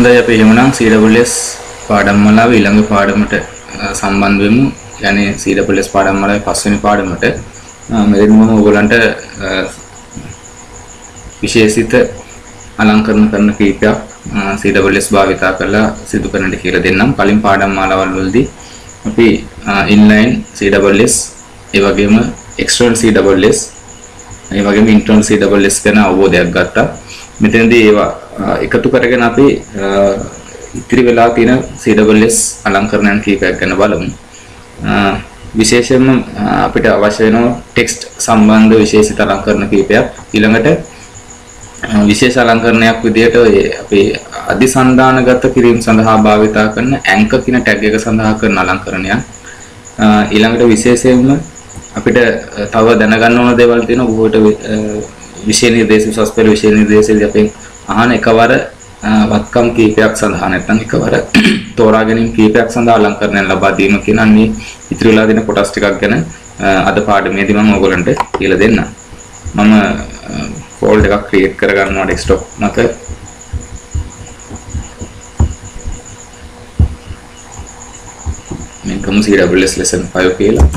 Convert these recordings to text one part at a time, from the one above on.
හොඳයි අපි එහෙමනම් CWS පාඩම් මාලාව ඊළඟ පාඩමට සම්බන්ධ වෙමු. يعني CWS පාඩම් මාලාවේ පස්වෙනි පාඩමට මෙතන මම ඔයගලන්ට විශේෂිත අලංකරණ කරන කීපයක් CWS භාවිතා කරලා සිදු කරන්නට කියලා දෙන්නම්. කලින් පාඩම් මාලාවල් වලදී අපි inline CWS ඒ වගේම external CWS ඒ වගේම internal CWS ගැන අවබෝධයක් ගත්තා. මෙතනදී ඒවා එකතු කරගෙන අපි ඉතිරි වෙලා තියෙන CWS අලංකරණයන් කීපයක් ගැන බලමු. විශේෂයෙන්ම අපිට අවශ්‍ය වෙන ටෙක්ස්ට් සම්බන්ධ විශේෂිත අලංකරණ කීපයක්. ඊළඟට විශේෂ අලංකරණයක් විදිහට අපි අධිසන්ධානගත කිරීම සඳහා භාවිතා කරන anchor කියන tag එක සඳහා කරන අලංකරණයක්. ඊළඟට විශේෂයෙන්ම අපිට තව දැනගන්න ඕන දේවල් තියෙනවා. බොහෝට විෂය නිර්දේශ උසස් පෙළ විෂය නිර්දේශයේදී අපි අහන එකවර වත්කම් කීපයක් සඳහා නැත්නම් එකවර තෝරා ගැනීම කීපයක් සඳහා අලංකරණයක් ලබා දීම කියන අන්නේ ඉතිරි වෙලා දෙන කොටස් ටිකක් ගැන අද පාඩමේදී මම ඔයගලන්ට කියලා දෙන්නම්. මම ෆෝල්ඩර් එකක් ක්‍රියේට් කරගන්නවා ඩෙස්ක්ටොප් මත. මේකම CWS lesson 5 කියලා.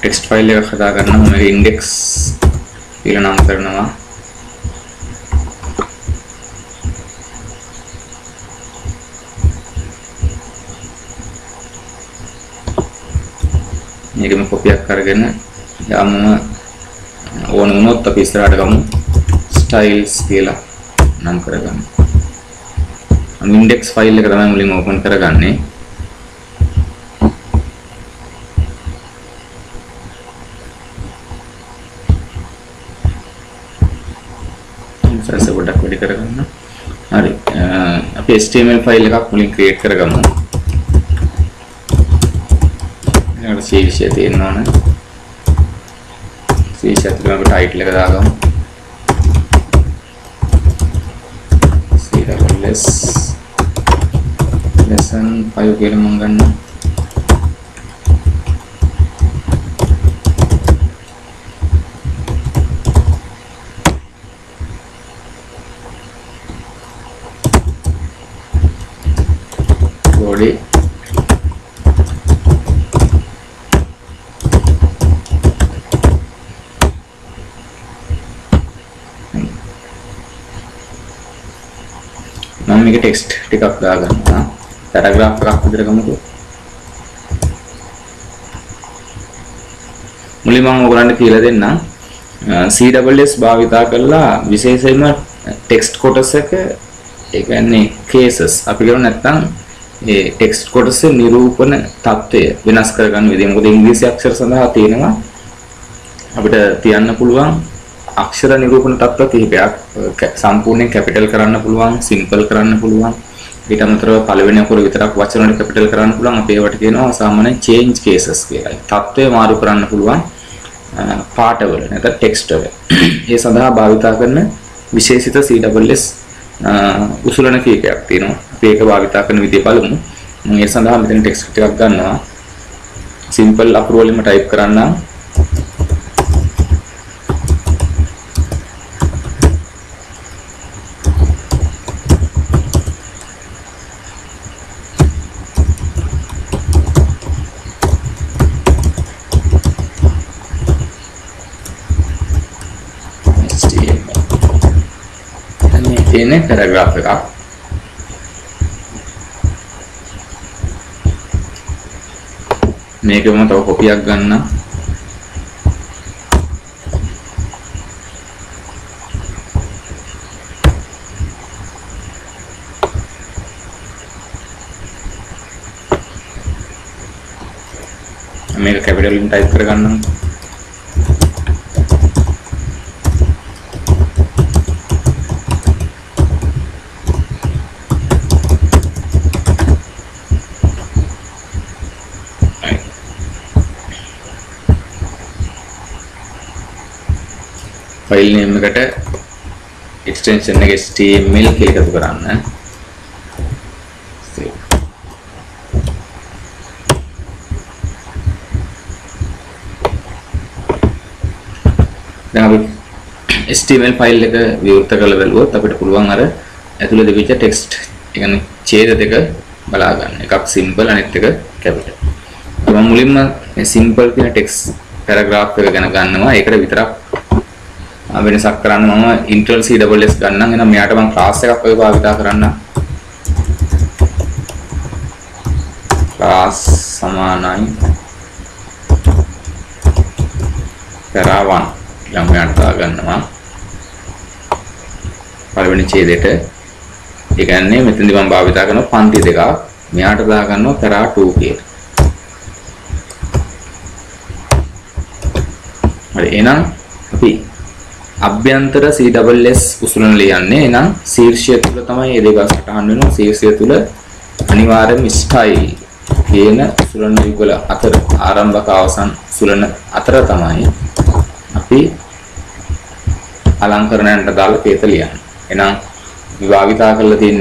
टेक्स्ट फाइल එක හදා ගන්න මම index කියලා නම් කරනවා. මේකම කොපියක් කරගෙන යාමම ඕන වුණොත් අපි ඉස්සරහට ගමු styles කියලා නම් කරගන්න. index ෆයිල් එක තමයි මුලින්ම ඕපන් කරගන්නේ. පොඩ්ඩක් වැඩි කරගන්න. හරි. අපි HTML ෆයිල් එකක් මුලින් ක්‍රියේට් කරගමු. ඊළඟට C විෂය තියෙන්න ඕන. C විෂයත් අපි ටයිටල් එක දාගමු. CWS lesson 5 කියලා මම ගන්නවා. body මම මේක ටෙක්ස්ට් ටිකක් දාගන්නවා. පැරග්‍රාෆ් එකක් විතර ගමුකෝ. මුලින්ම මම ඔයගලන්ට කියලා දෙන්නම් CWS භාවිතා කරලා විශේෂයෙන්ම ටෙක්ස්ට් කොටසක ඒ කියන්නේ cases අපි කරන්නේ නැත්නම් ඒ ටෙක්ස්ට් කොටසේ නිරූපණ තත්ත්වය වෙනස් කරගන්න විදිහ. මොකද ඉංග්‍රීසි අක්ෂර සඳහා තියෙනවා අපිට තියන්න පුළුවන් අක්ෂර නිරූපණ තත්ත්ව කිහිපයක්. සම්පූර්ණයෙන් කැපිටල් කරන්න පුළුවන්, සිම්පල් කරන්න පුළුවන්. ඊට අමතරව පළවෙනි අකුර විතරක් වචන වලට කැපිටල් කරන්න පුළුවන්. අපි ඒවට කියනවා සාමාන්‍යයෙන් change cases කියලා. තත්ත්වය මාරු කරන්න පුළුවන් පාඨවල නැත්නම් ටෙක්ස්ට් වල. ඒ සඳහා භාවිතා කරන විශේෂිත CWS උසුලන කීපයක් තියෙනවා. අපි ඒක භාවිතා කරන විදිය බලමු. මම ඒ සඳහා මෙතන ටෙක්ස්ට් ටිකක් ගන්නවා. සිම්පල් අකුරු වලින්ම ටයිප් කරන්නම්. ini paragraph එකක්. මේකම තව කොපියක් ගන්න. මේක කැපිටල් වලින් ටයිප් කරගන්නම්. ෆයිල් නේම් එකට එක්ස්ටෙන්ෂන් එක HTML කියලා එකතු කරන්න. දැන් අපි HTML ෆයිල් එක විවෘත කරලා බලුවොත් අපිට පුළුවන් අර ඇතුළේ තිබිච්ච ටෙක්ස්ට් ඒ කියන්නේ ඡේද දෙක බලා ගන්න. එකක් සිම්පල් අනිත් එක කැපිටල්. මම මුලින්ම මේ සිම්පල් කියන ටෙක්ස්ට් පැරග්‍රාෆ් එක ගැන ගන්නවා. ඒකට විතරක් වෙනසක් කරන්න මම ඉන්ටර්නල් CSS ගන්නම්. එහෙනම් මෙයාට මම ක්ලාස් එකක් ඔය භාවිතා කරන්න. ක්ලාස් සමානයි para1 yang මෙයාට දාගන්නවා. පළවෙනි ඡේදයට ඒ කියන්නේ මෙතනදි මම භාවිතා කරන පන්ති දෙකක් මෙයාට දාගන්නවා para2 කියලා. හරි එහෙනම් අපි අභ්‍යන්තර CSS උසුලන ලියන්නේ. එහෙනම් ශීර්ෂය තුල තමයි මේ දෙක සටහන් වෙනවා. ශීර්ෂය තුල අනිවාර්යයෙන්ම ස්ටයිල් කියන උසුලන යුගල අතර ආරම්භක අවසන් උසුලන අතර තමයි අපි අලංකරණයන්ට දාලා කේත ලියන්නේ. එහෙනම් විභාගිතා කරලා තියෙන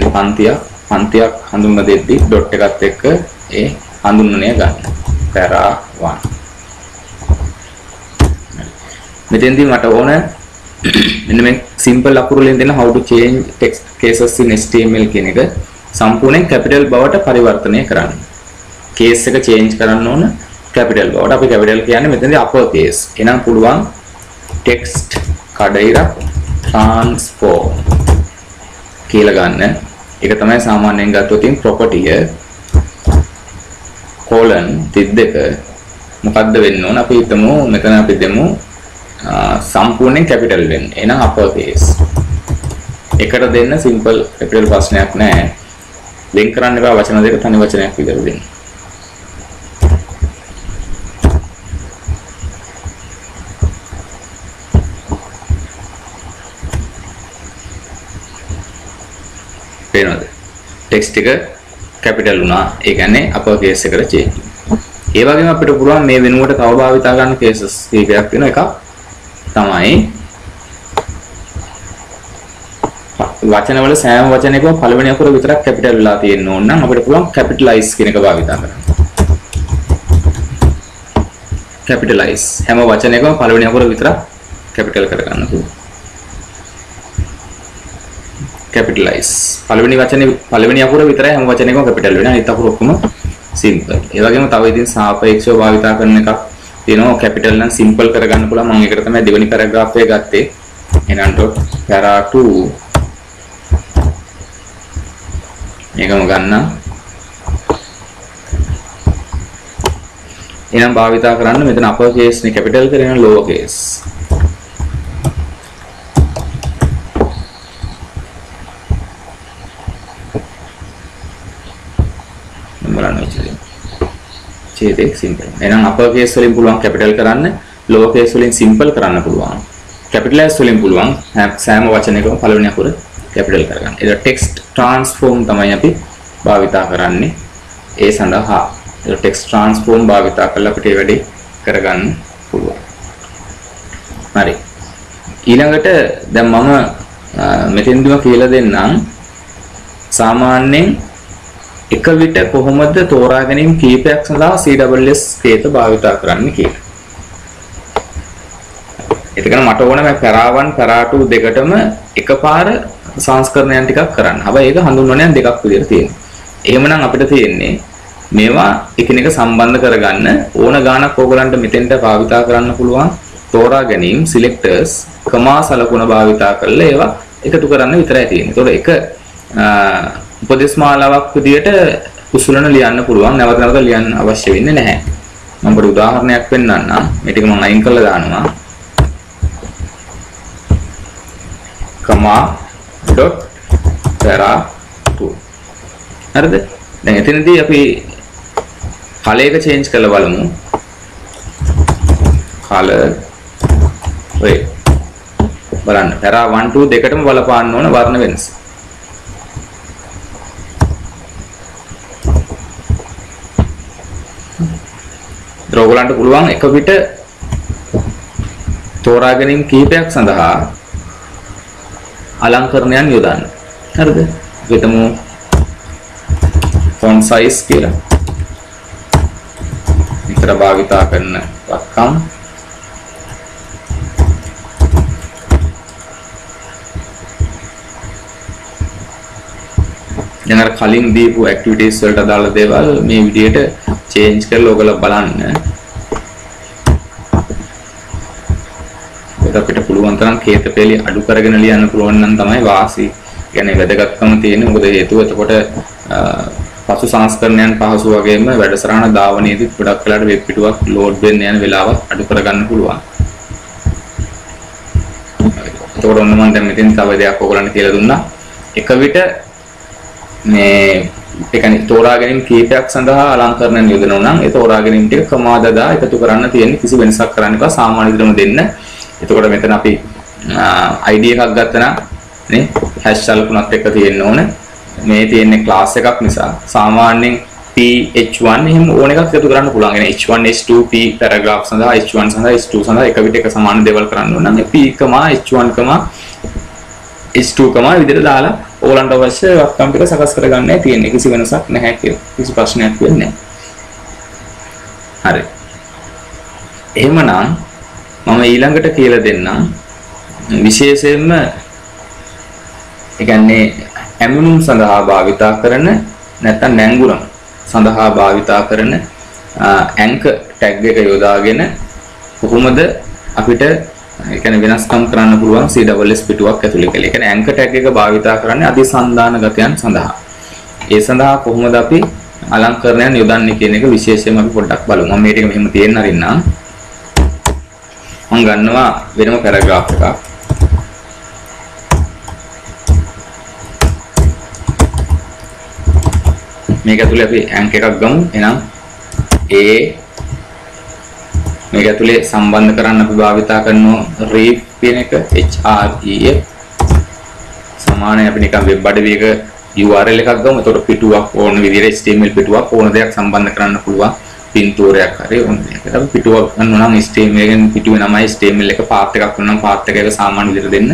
පන්තියක් හඳුන්වලා දෙද්දි ඩොට් එකත් එක්ක ඒ හඳුන්වනය ගන්න. para1. මෙතෙන්දී මට ඕන මෙන්න මේ සිම්පල් අකුරු වලින් දෙන how to change text cases in HTML කියන එක සම්පූර්ණයෙන් කැපිටල් බවට පරිවර්තනය කරන්න. කේස් එක චේන්ජ් කරන්න ඕන කැපිටල් බවට. අපි කැපිටල් කියන්නේ මෙතනදී අපර් කේස්. එහෙනම් පුළුවන් text කඩයිර transform කියලා ගන්න. ඒක තමයි සාමාන්‍යයෙන් ගත්තොත් තියෙන property colon 32 මොකද්ද වෙන්න ඕන? අපි හිතමු මෙතන අපි දෙමු සම්පූර්ණයෙන් කැපිටල් වෙන්න. එහෙනම් අපර් කේස්. එකට දෙන්න සිම්පල් කැපිටල් ප්‍රශ්නයක් නැහැ. ලින්ක් කරන්න එපා වචන දෙක තනි වචනයක් විතර දෙන්න. පේනවද? ටෙක්ස්ට් එක කැපිටල් වුණා. ඒ කියන්නේ අපර් කේස් එකට චේන්ජ්. ඒ වගේම අපිට පුළුවන් මේ වෙනුවට තව භාවිතා ගන්න කේසස් කීපයක් වෙනවා. එකක් තමයි වචනවල සෑම වචනයකම පළවෙනි අකුර විතරක් කැපිටල් වෙලා තියෙන්න ඕන නම් අපිට පුළුවන් කැපිටලයිස් කියන එක භාවිතා කරන්න. කැපිටලයිස් හැම වචනයකම පළවෙනි අකුර විතරක් කැපිටල් කරගන්න පුළුවන්. කැපිටලයිස් පළවෙනි අකුර විතරයි හැම වචනයකම කැපිටල් වෙනවා. අනිත් අකුර ඔක්කොම සිම්පල්. ඒ වගේම තව ඉතින් සාපේක්ෂව භාවිතා කරන එකක් තියෙනවා. කැපිටල් නම් සිම්පල් කරගන්න පුළුවන්. මම ඒකට තමයි දෙවෙනි පැරග්‍රාෆ් එක ගත්තේ. එහෙනම් para2 මේකම ගන්න. එහෙනම් භාවිතා කරන්න මෙතන අපර් කේස් නේ කැපිටල් කරගෙන ලෝවර් කේස්. ඡේදයක් සිම්පල්. එහෙනම් අපර් කේස් වලින් පුළුවන් කැපිටල් කරන්න, ලෝවර් කේස් වලින් සිම්පල් කරන්න පුළුවන්. කැපිටලයිස් වලින් පුළුවන් සෑම වචනයකම පළවෙනි අකුර කැපිටල් කරගන්න. ඒක ටෙක්ස්ට් ට්‍රාන්ස්ෆෝම් තමයි අපි භාවිතා කරන්නේ. ඒ සඳහා ඒක ටෙක්ස්ට් ට්‍රාන්ස්ෆෝම් භාවිතා කරලා අපිට ඒ වැඩේ කරගන්න පුළුවන්. හරි. ඊළඟට දැන් මම මෙතෙන්දිම කියලා දෙන්නම් සාමාන්‍යයෙන් එක විට කොහොමද තෝරා ගැනීම කීපයක් සඳහා CSS කේත භාවිතා කරන්න කියලා. එතකන මට ඕන මේ para1 para2 දෙකටම එකපාර සංස්කරණයන් ටිකක් කරන්න. හැබැයි ඒක හඳුන්වනයන් දෙකක් විදිහට තියෙනවා. එහෙමනම් අපිට තියෙන්නේ මේවා එකිනෙක සම්බන්ධ කරගන්න ඕන ගානක් ඕගලන්ට මෙතෙන්ට භාවිතා කරන්න පුළුවන් තෝරා ගැනීම selectors කමා සලකුණ භාවිතා කරලා ඒවා එකතු කරන්න විතරයි තියෙන්නේ. ඒතකොට එක උපදේශ මාලාවක් විදියට උසුලන ලියන්න පුළුවන්. නැවත නැවත ලියන්න අවශ්‍ය වෙන්නේ නැහැ. මම පොඩි උදාහරණයක් පෙන්නන්නම්. මේ ටික මම අයින් කරලා දානවා. comma dot para2. හරිද? දැන් එතනදී අපි කලයක change කරලා බලමු. color red. බලන්න. para1 2 දෙකටම බලපාන්න ඕන වර්ණ වෙනස. ඔයගොල්ලන්ට පුළුවන් එක පිට තෝරා ගැනීම කීපයක් සඳහා අලංකරණයන් යොදන්න. හරිද? හිතමු font size කියලා. විතර භාවිතා කරන වක්කම් දැන් අර කලින් දීපු ඇක්ටිවිටීස් වලට අදාළ දේවල් මේ විදිහට චේන්ජ් කරලා ඔයගොල්ලෝ බලන්න. අපිට පුළුවන් තරම් කේතපෙළි අඩු කරගෙන ලියන්න පුළුවන් නම් තමයි වාසි. කියන්නේ වැදගත්කම තියෙන්නේ. මොකද හේතුව එතකොට පසු සංස්කරණයන් පහසු වගේම වැඩසටහන ධාවනයේදී ගොඩක් වෙලාවට වෙබ් පිටුවක් ලෝඩ් වෙන්න යන වෙලාව අඩු කරගන්න පුළුවන්. එතකොට ඔන්න මම දැන් මෙතෙන් තව දෙයක් ඔයගොල්ලන්ට කියලා දුන්නා. එක විට මේ ඒ කියන්නේ තෝරා ගැනීම කීපයක් සඳහා අලංකරණ යොදනවා නම් ඒ තෝරා ගැනීම ටික ක්‍රමාදදා එකතු කරන්න තියෙන කිසි වෙනසක් කරන්න එපා. සාමාන්‍ය විදිහටම දෙන්න. එතකොට මෙතන අපි ID එකක් ගත්තා නම් නේ හැෂ් සලකුණක් එක තියෙන්න ඕන. මේ තියෙන්නේ ක්ලාස් එකක් නිසා සාමාන්‍යයෙන් PH1 එහෙම ඕන එකක් එකතු කරන්න පුළුවන්. يعني H1 H2 P පැරග්‍රාෆ් සඳහා H1 සඳහා H2 සඳහා එක විට එක සමාන දේවල් කරන්න ඕන නම් P, H1, H2 විදිහට දාලා ඕලන්ට අවශ්‍ය වත්කම් ටික සකස් කරගන්නයි තියෙන්නේ. කිසි වෙනසක් නැහැ කියලා. කිසි ප්‍රශ්නයක් වෙන්නේ නැහැ. හරි. එහෙමනම් මම ඊළඟට කියලා දෙන්නම් විශේෂයෙන්ම ඒ කියන්නේ ඇමුනුම් සඳහා භාවිතා කරන නැත්නම් නැංගුරම් සඳහා භාවිතා කරන ඇන්කර් ටැග් එක යොදාගෙන කොහොමද අපිට ඒ කියන්නේ වෙනස්කම් කරන්න පුළුවන් CSS පිටුවක් ඇතුලේ කියලා. ඒ කියන්නේ ඇන්කර් ටැග් එක භාවිතා කරන්නේ අධිසන්ධාන ගතයන් සඳහා. ඒ සඳහා කොහොමද අපි අලංකරණයන් යොදන්නේ කියන එක විශේෂයෙන්ම අපි පොඩ්ඩක් බලමු. මම මේ ටික මෙහෙම තියෙන්න අරින්නම්. මම ගන්නවා වෙනම පැරග්‍රාෆ් එකක්. මේක ඇතුලේ අපි ඇන්ක් එකක් ගමු. එහෙනම් A මේක ඇතුලේ සම්බන්ධ කරන්න අපි භාවිතා කරනවා ref කියන එක HREF සමානයි. අපි නිකන් වෙබ් අඩවියක URL එකක් ගමු. එතකොට පිටුවක් ඕන විදිහට HTML පිටුවක් ඕන දෙයක් සම්බන්ධ කරන්න පුළුවන්. පින්තූරයක් හරි ඕන දෙයක්. අපි පිටුවක් ගන්නවා නම් HTML එකෙන් පිටුවේ නමයි HTML එක පාත් එකක් වෙනවා නම් පාත් එක සාමාන්‍ය විදිහට දෙන්න.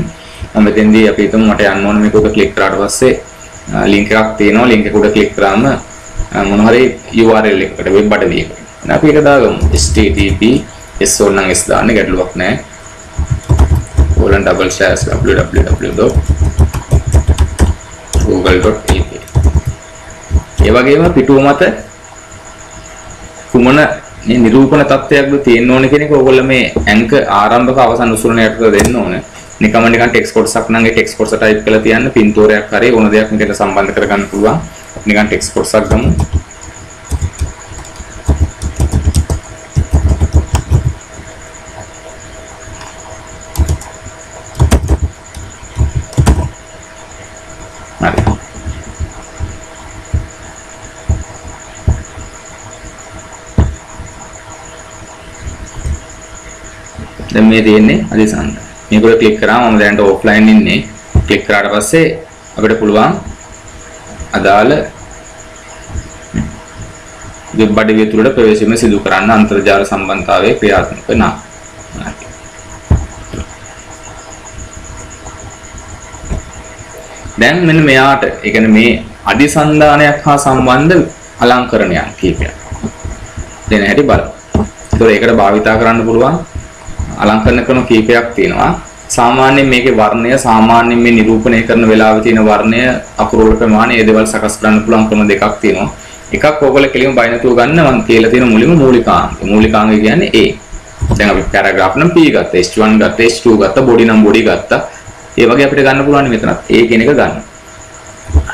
මම මෙතෙන්දී අපි හිතමු මට යන්න ඕන මේක උඩ ක්ලික් කරාට පස්සේ link එකක් තියෙනවා. link එක උඩ ක්ලික් කරාම මොන හරි URL එකකට වෙබ් අඩවියකට. අපි ඒක දාගමු. http s ඕනනම් s දාන්න ගැටලුවක් නැහැ. www.google.ap ඒ වගේම පිටුව මත කුමන නිරූපණ තත්ත්වයක්ද තියෙන්න ඕන කියන එක ඕගොල්ලෝ මේ ඇන්ක ආරම්භක අවසන් උසුරණයට දෙන්න ඕන. නිකන් ටෙක්ස්ට් කොටසක් නම් ඒ ටෙක්ස්ට් කොටස ටයිප් කරලා තියන්න පින්තූරයක් හරි ඕන දෙයක් මේකට සම්බන්ධ කරගන්න පුළුවන්. අපි නිකන් ටෙක්ස්ට් කොටසක් ගමු. හරි. දැන් මේ තියෙන්නේ අධිසන්ධ. මේක උඩ ක්ලික් කරාම මම දැන් ඔෆ්ලයින් ඉන්නේ. ක්ලික් කරාට පස්සේ අපිට පුළුවන් අදාළ වෙබ් අඩවිය තුළට ප්‍රවේශම සිදු කරන්න අන්තර්ජාල සම්බන්ධතාවයේ ක්‍රියාත්මක නම්. දැන් මෙන්න මෙයාට ඒ කියන්නේ මේ අධිසන්ධානයක් හා සම්බන්ධ අලංකරණයක් කීපයක් දෙන හැටි බලමු. ඒතකොට ඒකට භාවිතා කරන්න පුළුවන් අලංකරණ කරන කීපයක් තියෙනවා. සාමාන්‍යයෙන් මේකේ වර්ණය සාමාන්‍යයෙන් මේ නිරූපණය කරන වෙලාවේ තියෙන වර්ණය අකුරු වල ප්‍රමාණය ඒ දේවල් සකස් කරන්න පුළුවන් ක්‍රම දෙකක් තියෙනවා. එකක් ඕගොල්ලෝ කෙලින්ම බයිනතුව ගන්න මම කියලා තියෙන මුලින්ම මූලිකාංග. මූලිකාංගය කියන්නේ A. දැන් අපි පැරග්‍රාෆ් නම් P ගත්තා, H1 ගත්තා, H2 ගත්තා, බොඩි නම් බොඩි ගත්තා. ඒ වගේ අපිට ගන්න පුළුවන් මෙතනත් A කියන එක ගන්න.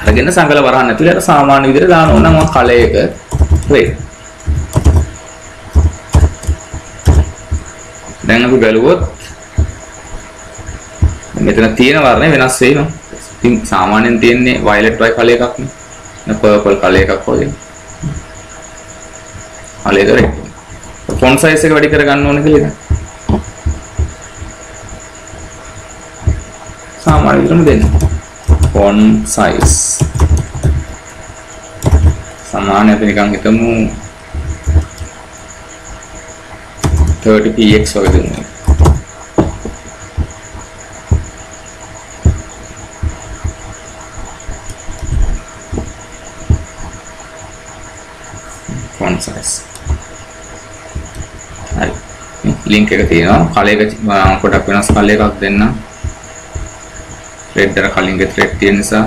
අරගෙන සංගල වරහන් ඇතුලේ අර සාමාන්‍ය විදිහට දාන ඕන නම් කලයක red. දැන් අපි බලුවොත් මෙතන තියෙන වර්ණය වෙනස් වෙනවා. ඉතින් සාමාන්‍යයෙන් තියෙන්නේ violet white කලර් එකක් නේ. purple කලර් එකක් වගේ. කලර් එක font size එක වැඩි කරගන්න ඕනේ කියලා. සාමාන්‍ය විදිහටම දෙන්න. font size සමාන අපි නිකන් හිතමු 30px වගේ දෙන්න. font size. හරි. link එක තියෙනවා. කලර් එක පොඩක් වෙනස් කලර් එකක් දෙන්න. red එක කලින් ගේ thread තියෙන නිසා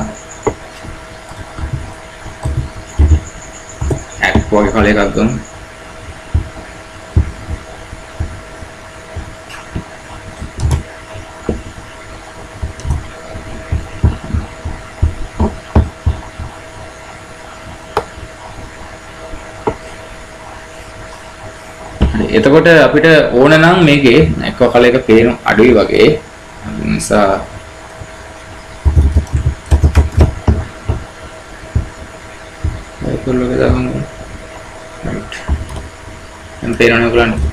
වගේ කල එකක් ගමු. එතකොට අපිට ඕන නම් මේකේ එක කල එක පේන අඩුයි වගේ නිසා ඒකවල දාගමු. රයිට්. දැන් පේනවනේ ඔයගොල්ලන්ට.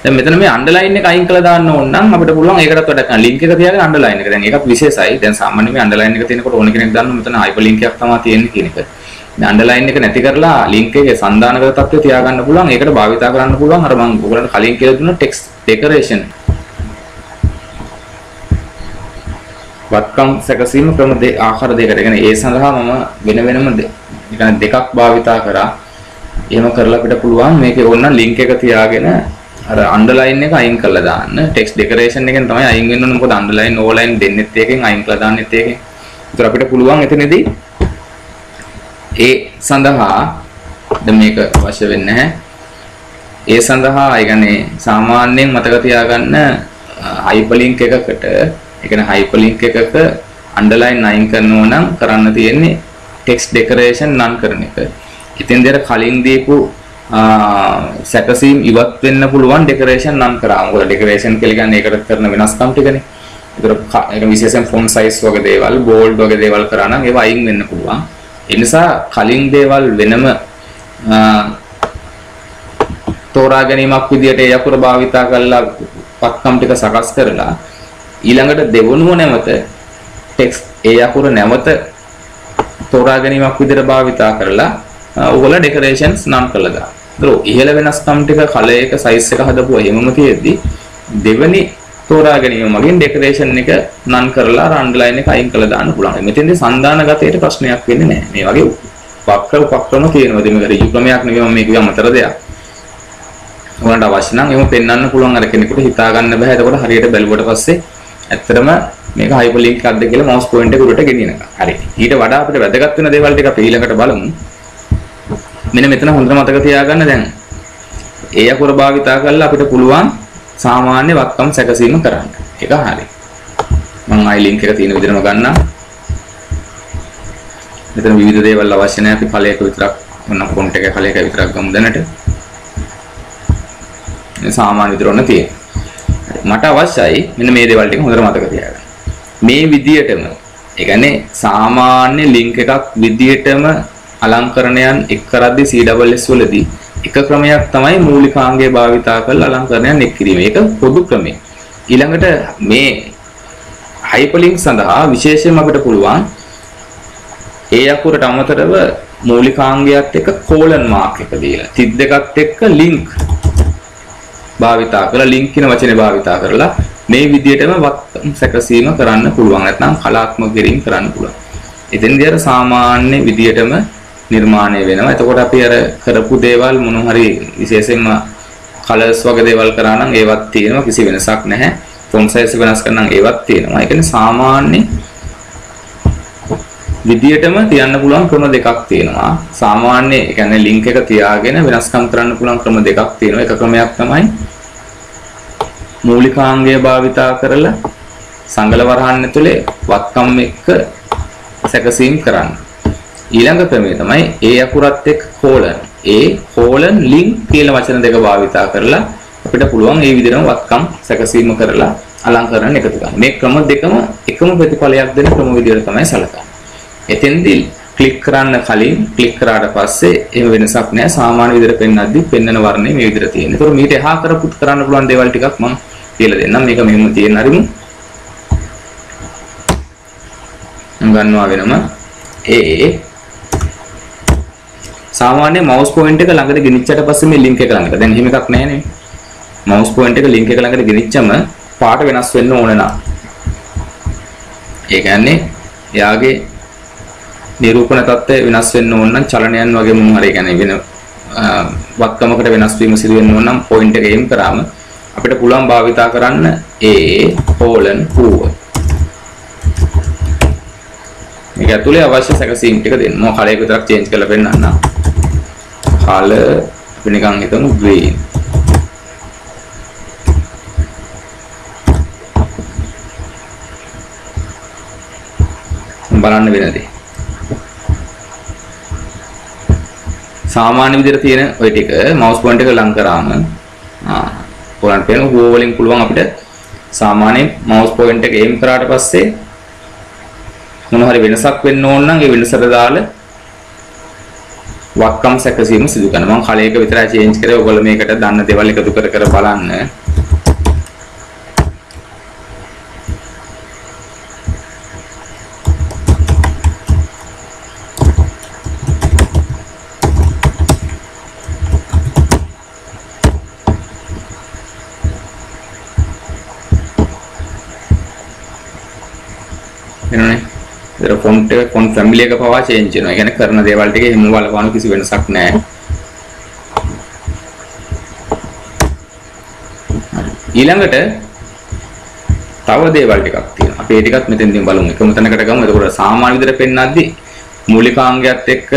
දැන් මෙතන මේ අන්ඩර්ලයින් එක අයින් කරලා දාන්න ඕන නම් අපිට පුළුවන් ඒකටත් වැඩ කරන්න ලින්ක් එක තියාගෙන අන්ඩර්ලයින් එක. දැන් ඒකත් විශේෂයි. දැන් සාමාන්‍ය මේ අන්ඩර්ලයින් එක තියෙනකොට ඕන කෙනෙක් දන්නවා මෙතන හයිපර් ලින්ක් එකක් තමයි තියෙන්නේ කියන එක. මේ අන්ඩර්ලයින් එක නැති කරලා ලින්ක් එකේ සන්දානගත තත්ත්වය තියාගන්න පුළුවන්. ඒකට භාවිතා කරන්න පුළුවන් අර මම ඔයගොල්ලන්ට කලින් කියලා දුන්න ටෙක්ස්ට් ඩෙකරේෂන්. වත්කම් සැකසීම ක්‍රම ආකාර දෙකකට. ඒ කියන්නේ ඒ සඳහා මම වෙන වෙනම දෙකක් භාවිතා කරා. එහෙම කරලා අපිට පුළුවන් මේකේ ඕන ලින්ක් එක තියාගෙන අර අන්ඩර්ලයින් එක අයින් කරලා දාන්න. ටෙක්ස්ට් ඩෙකරේෂන් එකෙන් තමයි අයින් වෙන්න ඕනේ. මොකද අන්ඩර්ලයින් ඕලයින් දෙන්නෙත් එකෙන් අයින් කරලා දාන්නෙත් එකෙන්. ඒතර අපිට පුළුවන් එතනදී ඒ සඳහා දැන් මේක අවශ්‍ය වෙන්නේ නැහැ. ඒ සඳහා ඒ කියන්නේ සාමාන්‍යයෙන් මතක තියාගන්න හයිපර්ලින්ක් එකකට ඒ කියන්නේ හයිපර්ලින්ක් එකක අන්ඩර්ලයින් අයින් කරනවා නම් කරන්න තියෙන්නේ ටෙක්ස්ට් ඩෙකරේෂන් නන් කරන එක. ඉතින් දෙර කලින් දීපු සැකසීම් ඉවත් වෙන්න පුළුවන් ඩෙකරේෂන් නන් කරා. මොකද ඩෙකරේෂන් කියලා කියන්නේ ඒකට කරන වෙනස්කම් ටිකනේ. ඒතර ඒක විශේෂයෙන් ෆොන්ට් සයිස් වගේ දේවල්, බෝල්ඩ් වගේ දේවල් කරා නම් ඒවා අයින් වෙන්න පුළුවන්. ඒ නිසා කලින් දේවල් වෙනම තෝරා ගැනීමක් විදියට ඒ අකුර භාවිතා කරලා පත්කම් ටික සකස් කරලා ඊළඟට දෙවනුව නැවත ටෙක්ස්ට් ඒ අකුර නැවත තෝරා ගැනීමක් විදියට භාවිතා කරලා ඔයගොල්ලෝ ඩෙකරේෂන්ස් නම් කළා දාන්න. ඒක ඉහළ වෙනස්කම් ටික කල එක සයිස් එක හදපුවා එහෙමම තියෙද්දි දෙවෙනි තෝරා ගැනීම මගින් ඩෙකරේෂන් එක නන් කරලා අන්ඩර්ලයින් එක අයින් කරලා දාන්න පුළුවන්. මෙතෙන්දී සන්දානගතයට ප්‍රශ්නයක් වෙන්නේ නැහැ. මේ වගේ උපක්‍රම තියෙනවා. ඉතින් මේක ඍජු ක්‍රමයක් නෙවෙයි මම මේ කිව්ව අමතර දෙයක්. ඔයාලට අවශ්‍ය නම් එහෙම පෙන්වන්න පුළුවන් අර කෙනෙකුට හිතා ගන්න බෑ. එතකොට හරියට බැලුවට පස්සේ ඇත්තටම මේක හයිපර්ලින්ක් එකක්ද කියලා මවුස් පොයින්ටර් එක උඩට ගෙනියනවා. හරි. ඊට වඩා අපිට වැදගත් වෙන දේවල් ටික අපි ඊළඟට බලමු. මෙන්න මෙතන හොඳට මතක තියාගන්න දැන් ඒ අකුර භාවිතා කරලා අපිට පුළුවන් සාමාන්‍ය වත්කම් සැකසීම කරන්න. ඒක හරි. මම ආයි ලින්ක් එක තියෙන විදිහටම ගන්නම්. මෙතන විවිධ දේවල් අවශ්‍ය නැහැ. අපි ඵලයක විතරක් මොන ෆොන්ට් එකේ ඵලයක විතරක් ගමු දැනට. මේ සාමාන්‍ය විදිහට ඔන්න තියෙනවා. මට අවශ්‍යයි මෙන්න මේ දේවල් ටික හොඳට මතක තියාගන්න. මේ විදිහටම ඒ කියන්නේ සාමාන්‍ය ලින්ක් එකක් විදිහටම අලංකරණයන් එක් කරද්දී CSS වලදී එක ක්‍රමයක් තමයි මූලිකාංගය භාවිතා කරලා අලංකරණයන් එක් කිරීම. ඒක පොදු ක්‍රමය. ඊළඟට මේ හයිපර්ලින්ක් සඳහා විශේෂයෙන්ම අපිට පුළුවන් ඒ අකුරට අමතරව මූලිකාංගයත් එක්ක කෝලන් මාක් එක දීලා තිත් දෙකත් එක්ක ලින්ක් භාවිතා කරලා ලින්ක් කියන වචනේ භාවිතා කරලා මේ විදිහටම වත්කම් සැකසීම කරන්න පුළුවන්. නැත්නම් කලාත්මක කිරීම කරන්න පුළුවන්. එතෙන්දී අර සාමාන්‍ය විදිහටම නිර්මාණය වෙනවා. එතකොට අපි අර කරපු දේවල් මොන හරි විශේෂයෙන්ම කලර්ස් වගේ දේවල් කරා නම් ඒවත් තියෙනවා. කිසි වෙනසක් නැහැ. ෆොන්ට් සයිස් වෙනස් කරනම් ඒවත් තියෙනවා. ඒ කියන්නේ සාමාන්‍ය විදියටම තියන්න පුළුවන් ක්‍රම දෙකක් තියෙනවා. සාමාන්‍ය ඒ කියන්නේ ලින්ක් එක තියාගෙන වෙනස්කම් කරන්න පුළුවන් ක්‍රම දෙකක් තියෙනවා. එක ක්‍රමයක් තමයි මූලිකාංගය භාවිතා කරලා සංගල වරහන් ඇතුලේ වත්කම් එක්ක සැකසීම් කරන්න. ඊළඟ ක්‍රමය තමයි ඒ අකුරත් එක්ක කෝලන් ලින්ක් කියලා වචන දෙක භාවිතා කරලා අපිට පුළුවන් මේ විදිහටම වත්කම් සැකසීම කරලා අලංකරණ එකතු කරන්න. මේ ක්‍රම දෙකම එකම ප්‍රතිඵලයක් දෙන ක්‍රම විදිහට තමයි සැලකන්නේ. එතෙන්දී ක්ලික් කරන්න කලින් ක්ලික් කරාට පස්සේ එහෙම වෙනසක් නැහැ. සාමාන්‍ය විදිහට පෙන්වද්දී පෙන්වන වර්ණය මේ විදිහට තියෙනවා. ඒතකොට මීට එහා කරපුත් කරන්න පුළුවන් දේවල් ටිකක් මම කියලා දෙන්නම්. මේක මෙහෙම තියෙන හරිමු. ගන්නවා වෙනම සාමාන්‍ය මවුස් පොයින්ට් එක ළඟට ගෙනිච්චට පස්සේ මේ ලින්ක් එක ළඟට දැන් එහෙම එකක් නැහැ නේ. මවුස් පොයින්ට් එක ලින්ක් එක ළඟට ගෙනිච්චම පාට වෙනස් වෙන්න ඕන නා. ඒ කියන්නේ එයාගේ නිරූපණ තත්ත්වය වෙනස් වෙන්න ඕන නම් චලනයන් වගේ මොන හරි කියන්නේ වෙන වක්කමකට වෙනස් වීම සිදු වෙන්න ඕන නම් පොයින්ට් එක එම් කරාම අපිට පුළුවන් භාවිතා කරන්න A:2. මේක ඇතුලේ අවශ්‍ය සැකසීම් ටික දෙන්න. මම කලයක විතරක් චේන්ජ් කරලා පෙන්නන්න. color අපි නිකන් හිතමු green. බලන්න වෙනදී. සාමාන්‍ය විදිහට තියෙන ওই ටික mouse point එක ලං කරාම ඔයාලට පේන හුව වලින් පුළුවන් අපිට සාමාන්‍ය mouse point එක aim කරාට පස්සේ මොන හරි වෙනසක් වෙන්න ඕන නම් ඒ වෙනසට දාලා වක්කම් සැකසීම සිදු කරනවා. මම කලයක විතරයි change කරේ. ඔයගොල්ලෝ මේකට දන්න දේවල් එකතු කර කර බලන්න. font family එක පවා change වෙනවා. ඒ කියන්නේ කරන දේවල් ටිකේ හිම බලපාන කිසි වෙනසක් නැහැ. ඊළඟට තව දේවල් ටිකක් තියෙනවා. අපි ඒ ටිකත් මෙතෙන්දී බලමු. එකම තැනකට ගමු. එතකොට සාමාන්‍ය විදිහට පෙන්නද්දී මූලිකාංගයත් එක්ක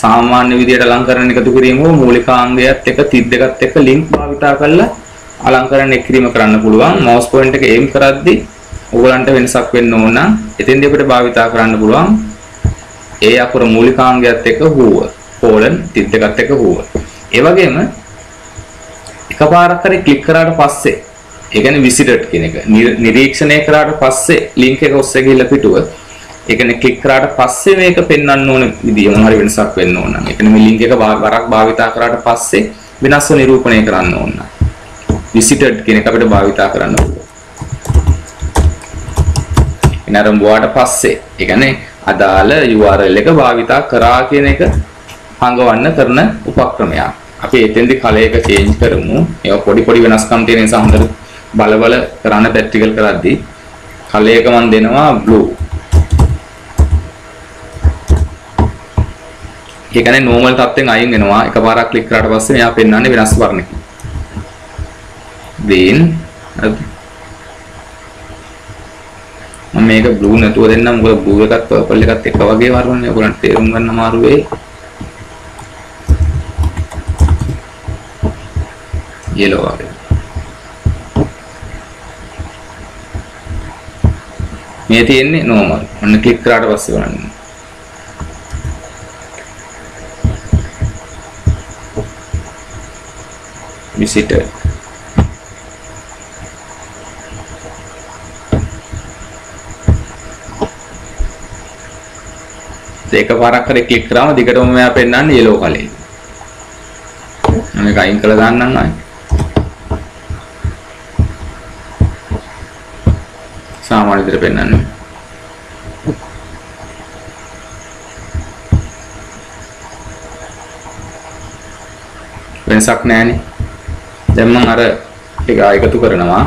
සාමාන්‍ය විදිහට අලංකරණ එකතු කිරීම හෝ මූලිකාංගයත් එක්ක තිත් දෙකත් එක්ක link භාවිතා කරලා අලංකරණ එක් කිරීම කරන්න පුළුවන්. mouse point එක aim කරද්දී ඔයගලන්ට වෙනසක් වෙන්න ඕන නම් එතෙන්දී අපිට භාවිතා කරන්න පුළුවන් ඒ අකුර මූලිකාංගයත් එක්ක හුව කෝලන් තිත් දෙකත් එක්ක හුව. ඒ වගේම එකපාරක් හරි ක්ලික් කරාට පස්සේ ඒ කියන්නේ විසිටඩ් කියන එක නිරීක්ෂණය කරාට පස්සේ link එක ඔස්සේ ගිහිල්ලා පිටුව ඒ කියන්නේ ක්ලික් කරාට පස්සේ මේක පෙන්වන්න ඕන විදිය මොන හරි වෙනසක් වෙන්න ඕන නම් ඒ කියන්නේ මේ link එක වරක් භාවිතා කරාට පස්සේ වෙනස්ව නිරූපණය කරන්න ඕන. විසිටඩ් කියන එක අපිට භාවිතා කරන්න ඕන. නරඹුවාට පස්සේ ඒ කියන්නේ අදාළ URL එක භාවිතා කරා කියන එක හංගවන්න කරන උපක්‍රමයක්. අපි එතෙන්දී කලයක change කරමු. ඒක පොඩි වෙනස්කම් තියෙන නිසා හොඳට බල කරන්න ප්‍රැක්ටිකල් කරද්දී කලයක මම දෙනවා blue. ඒ කියන්නේ normal තත්ත්වෙන් අයින් වෙනවා. එකපාරක් ක්ලික් කරාට පස්සේ මෙයා පෙන්වන්නේ වෙනස් වර්ණයකින්. green මම මේක blue නැතුව දෙන්නම්. මොකද blue එකත් purple එකත් එක වගේ වර්ණනේ. ඔයගොල්ලන්ට තේරුම් ගන්න අමාරු වෙයි. yellow වගේ. මේ තියෙන්නේ normal. ඔන්න ක්ලික් කරාට පස්සේ බලන්න. visitor එකපාරක් හරි ක්ලික් කරාම දිගටම මෙයා පෙන්නන්නේ yellow කලේ. මේක අයින් කරලා දාන්නම් ආයි. සාමාන්‍ය විදිහට පෙන්නන්නේ. වෙනසක් නැහැනේ. දැන් මම අර ටික එකතු කරනවා.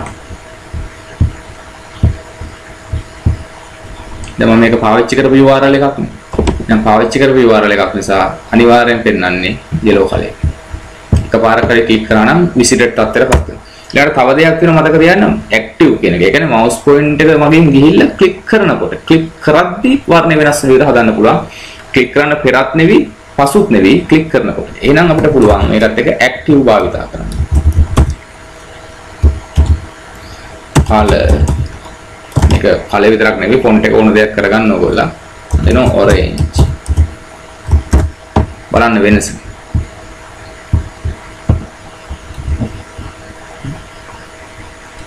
දැන් මම මේක පාවිච්චි කරපු URL එකක් නේ. දැන් පාවිච්චි කරපු URL එකක් නිසා අනිවාර්යෙන් පෙන්වන්නේ yellow කලේ. එකපාරක් හරි ක්ලික් කරා නම් visited තත්ත්වයටපත් වෙනවා. ඊළඟට තව දෙයක් වෙනවා මතක තියාගන්න active කියන එක. ඒ කියන්නේ mouse point එක මගින් ගිහිල්ලා ක්ලික් කරනකොට ක්ලික් කරද්දී වර්ණ වෙනස් විදිහට හදන්න පුළුවන්. ක්ලික් කරන පෙරත් නෙවි පසුත් නෙවි ක්ලික් කරනකොට. එහෙනම් අපිට පුළුවන් මේකත් එක active භාවිතා කරන්න. color මේක color විතරක් නෙවි font එක ඕන දෙයක් කරගන්න ඕගොල්ලෝ. දෙනවා orange. බලන්න වෙනස.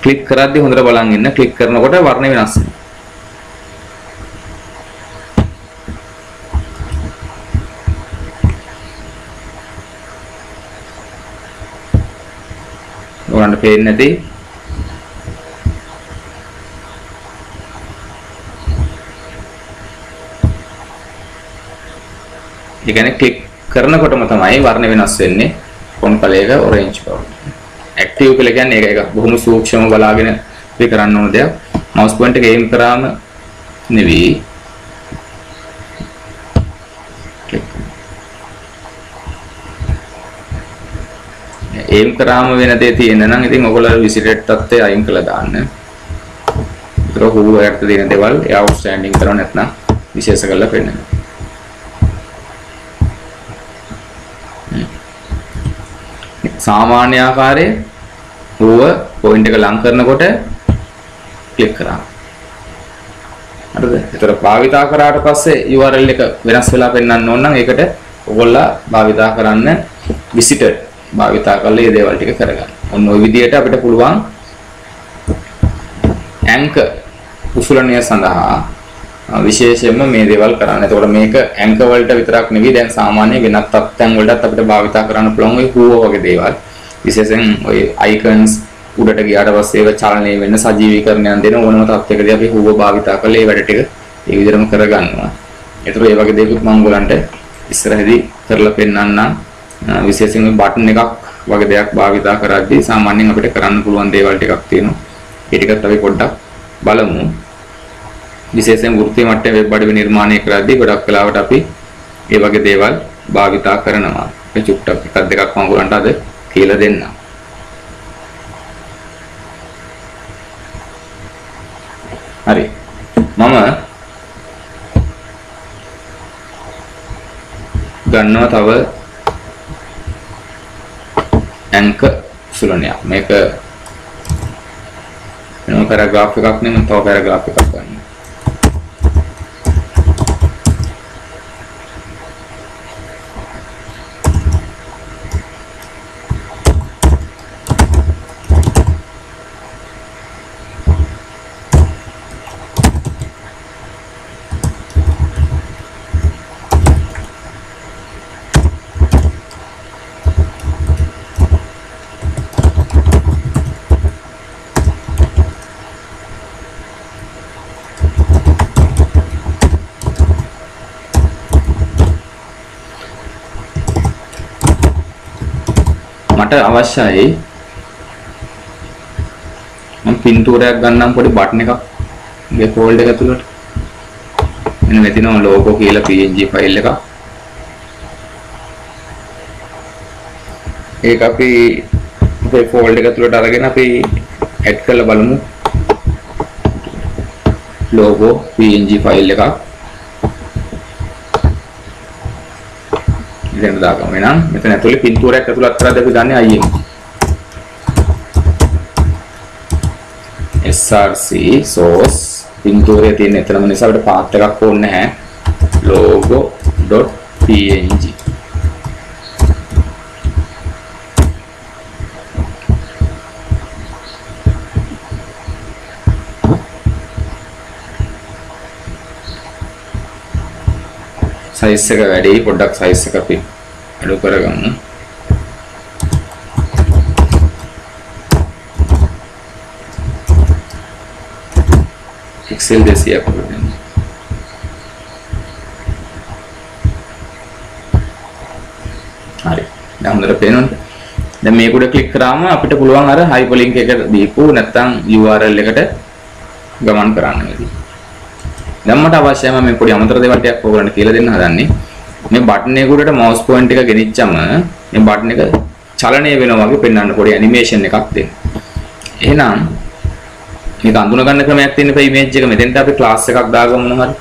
ක්ලික් කරද්දී හොඳට බලන් ඉන්න. ක්ලික් කරනකොට වර්ණ වෙනස් වෙනවා. ඔයාලට පේන්නේ නැති ඒ කියන්නේ ක්ලික් කරනකොටම තමයි වර්ණ වෙනස් වෙන්නේ. ෆොන්ට් කලර් එක orange බවට. active කියලා කියන්නේ ඒක බොහොම සූක්ෂම බලාගෙන අපි කරන්න ඕන දෙයක්. mouse point එක aim කරාම නෙවෙයි. aim කරාම වෙන දේ තියෙන නම් ඉතින් ඔයගොල්ලෝ visited තත්ත්වය අයින් කළා දාන්න. ඒතර හුවයට දෙන දේවල් ඒ outstanding කරව නැත්නම් විශේෂ කරලා පෙන්නනවා. සාමාන්‍ය ආකාරයේ හුව පොයින්ට් එක ලං කරනකොට ක්ලික් කරා. හරිද? ඒතර භාවිතා කරාට පස්සේ URL එක වෙනස් වෙලා පෙන්වන්න ඕන නම් ඒකට ඔයගොල්ලෝ භාවිතා කරන්න visitor භාවිතා කරලා මේ දේවල් ටික කරගන්න. ඔන්න ওই විදිහට අපිට පුළුවන් anchor උසුලණය සඳහා විශේෂයෙන්ම මේ දේවල් කරන්න. එතකොට මේක anchor වලට විතරක් නෙවෙයි දැන් සාමාන්‍ය වෙනත් තත්ත්වයන් වලටත් අපිට භාවිතා කරන්න පුළුවන් ওই හුව වගේ දේවල්. විශේෂයෙන් ওই icons උඩට ගියාට පස්සේ ඒක චලනය වෙන්න සජීවීකරණයක් දෙන ඕනම තත්යකදී අපි හුව භාවිතා කරලා ඒ වැඩ ටික ඒ විදිහටම කරගන්නවා. ඒතර ඒ වගේ දේකුත් මම ඔයගලන්ට ඉස්සරහදී කරලා පෙන්නන්නම්. විශේෂයෙන් මේ බටන් එකක් වගේ දෙයක් භාවිතා කරද්දී සාමාන්‍යයෙන් අපිට කරන්න පුළුවන් දේවල් ටිකක් තියෙනවා. ඒ ටිකත් අපි පොඩ්ඩක් බලමු. විශේෂයෙන් වෘත්තීය මට්ටමේ වෙබ් අඩවි නිර්මාණය කරද්දී ගොඩක් වෙලාවට අපි මේ වගේ දේවල් භාවිතා කරනවා. මේ චුට්ටක් එකක් දෙකක් මම ඔයගලන්ට අද කියලා දෙන්නම්. හරි. මම ගන්නවා තව anchor සුලණයක්. මේක වෙනම පැරග්‍රාෆ් එකක් නෙමෙයි තව පැරග්‍රාෆ් එකක් ගන්න. මට අවශ්‍යයි මම පින්තූරයක් ගන්නම් පොඩි බටන් එකක් මේ ෆෝල්ඩර් එක ඇතුළට මෙන්න මෙතන ලෝගෝ කියලා png ෆයිල් එකක් ඒක අපි මේ ෆෝල්ඩර් එක ඇතුළට අරගෙන අපි ඇඩ් කරලා බලමු ලෝගෝ png ෆයිල් එකක් ඉතින් දාගමු එහෙනම් මෙතන ඇතුලේ පින්තූරයක් ඇතුළත් කරලා අපි ගන්න IM src source පින්තූරයේ තියෙන එතනම නිසා අපිට පාත් එකක් ඕනේ නැහැ logo.png size එක වැඩි පොඩ්ඩක් size එක අපි අඩු කරගමු pixel 200ක් වගේ හරි දැන් හොඳට පේනවද දැන් මේක උඩ ක්ලික් කරාම අපිට පුළුවන් අර hyperlink එක දීපු නැත්නම් URL එකට ගමන් කරන්න වෙයි දැන් මට අවශ්‍යම මේ පොඩි අමතර දේවල් ටිකක් ඔයගලන්ට කියලා දෙන්න හදන්නේ මේ බටන් එක උඩට mouse point එක ගෙනිච්චම මේ බටන් එක චලනය වෙනවා වගේ පෙන්වන්න පොඩි animation එකක් දෙන්න. එහෙනම් මේක අඳුන ගන්න ක්‍රමයක් තියෙන මේ image එක මෙතෙන්ට අපි class එකක් දාගමු මොනවා හරි.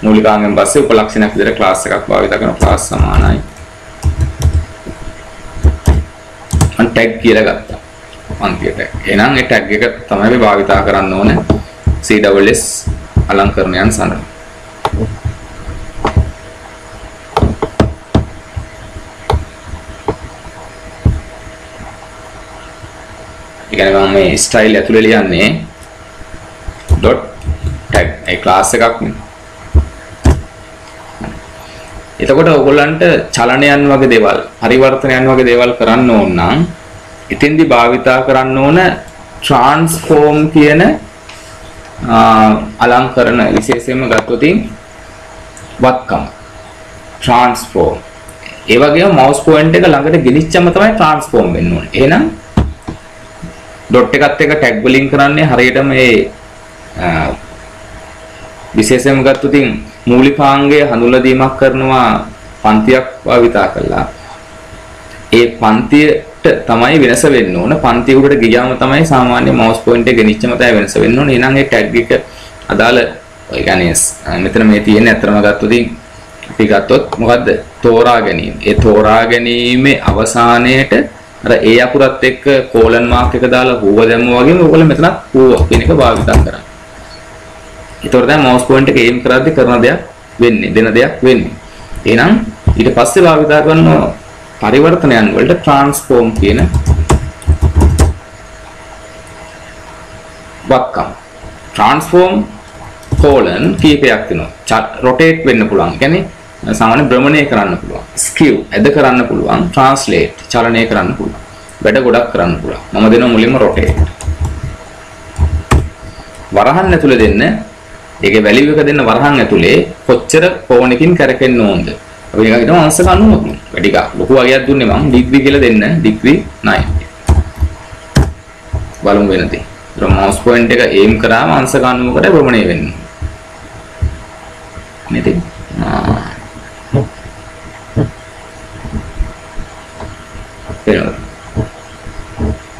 මූලිකාංගයෙන් පස්සේ උපලක්ෂණයක් විදිහට class එකක් භාවිත කරන class සමානයි. අන් tag කියලා ගත්තා. අන්තිම tag. එහෙනම් ඒ tag එක තමයි අපි භාවිත කරන්න ඕනේ CSS අලංකරණයන් සඳහා. ඉතින් මම මේ style ඇතුලේ ලියන්නේ dot tag ඒ class එකක් නේ. එතකොට ඔයගොල්ලන්ට චලනයන් වගේ දේවල්, පරිවර්තනයන් වගේ දේවල් කරන්න ඕන නම් ඉතින්දි භාවිතා කරන්න ඕන transform කියන අලංකරණ විශේෂයෙන්ම ගත්තොත් වත්කම transform ඒ වගේම mouse point එක ළඟට ගෙනිච්චම තමයි transform වෙන්න ඕනේ. එහෙනම් dot එකත් එක්ක tag වලින් කරන්නේ හරියට මේ විශේෂයෙන්ම ගත්තොත් මූලිකාංගයේ හඳුන්ලා දීමක් කරනවා පන්තියක් භාවිතා කළා. ඒ පන්තියට තමයි වෙනස වෙන්න ඕන. පන්තිය උඩට ගියාම තමයි සාමාන්‍ය mouse point එක ගෙනිච්චම තමයි වෙනස වෙන්න ඕන. එහෙනම් ඒ tag එක අදාළ ඒ කියන්නේ මෙතන මේ තියෙන්නේ අතරම ගත්තොත් අපි ගත්තොත් මොකද්ද තෝරා ගැනීම. ඒ තෝරා ගැනීමේ අවසානයේට අර ඒ අකුරත් එක්ක කෝලන් මාක් එක දාලා හුව දැම්මා වගේම ඔයගොල්ලෝ මෙතනත් හුව කියන එක භාවිත කරනවා. ඒතකොට දැන් මවුස් පොයින්ට් එක එයිම් කරද්දී කරන දෙයක් වෙන්නේ දෙන දෙයක් වෙන්නේ. එහෙනම් ඊට පස්සේ භාවිත කරන පරිවර්තනයන් වලට ට්‍රාන්ස්ෆෝම් කියන වක්කම්. ට්‍රාන්ස්ෆෝම් කෝලන් කීපයක් තියෙනවා. රොටේට් වෙන්න පුළුවන්. කියන්නේ සාමාන්‍ය භ්‍රමණය කරන්න පුළුවන්. ස්කිව් ඇද කරන්න පුළුවන්. ට්‍රාන්ස්ලේට් චලනය කරන්න පුළුවන්. වැඩ ගොඩක් කරන්න පුළුවන්. මම දෙනවා මුලින්ම රොටේට්. වරහන් ඇතුලේ දෙන්න ඒකේ වැලියු එක දෙන්න වරහන් ඇතුලේ කොච්චර කෝණකින් කරකෙන්න ඕනද? අපි නිකන් හිතමු අංශ 90ක්. වැඩි ගා ලොකු වගයක් දුන්නේ මම ඩිග්‍රී කියලා දෙන්න. ඩිග්‍රී 9. බලමු වෙනදී. මවුස් පොයින්ට් එක එයිම් කරාම අංශ 90කට භ්‍රමණය වෙන්නේ. නේද?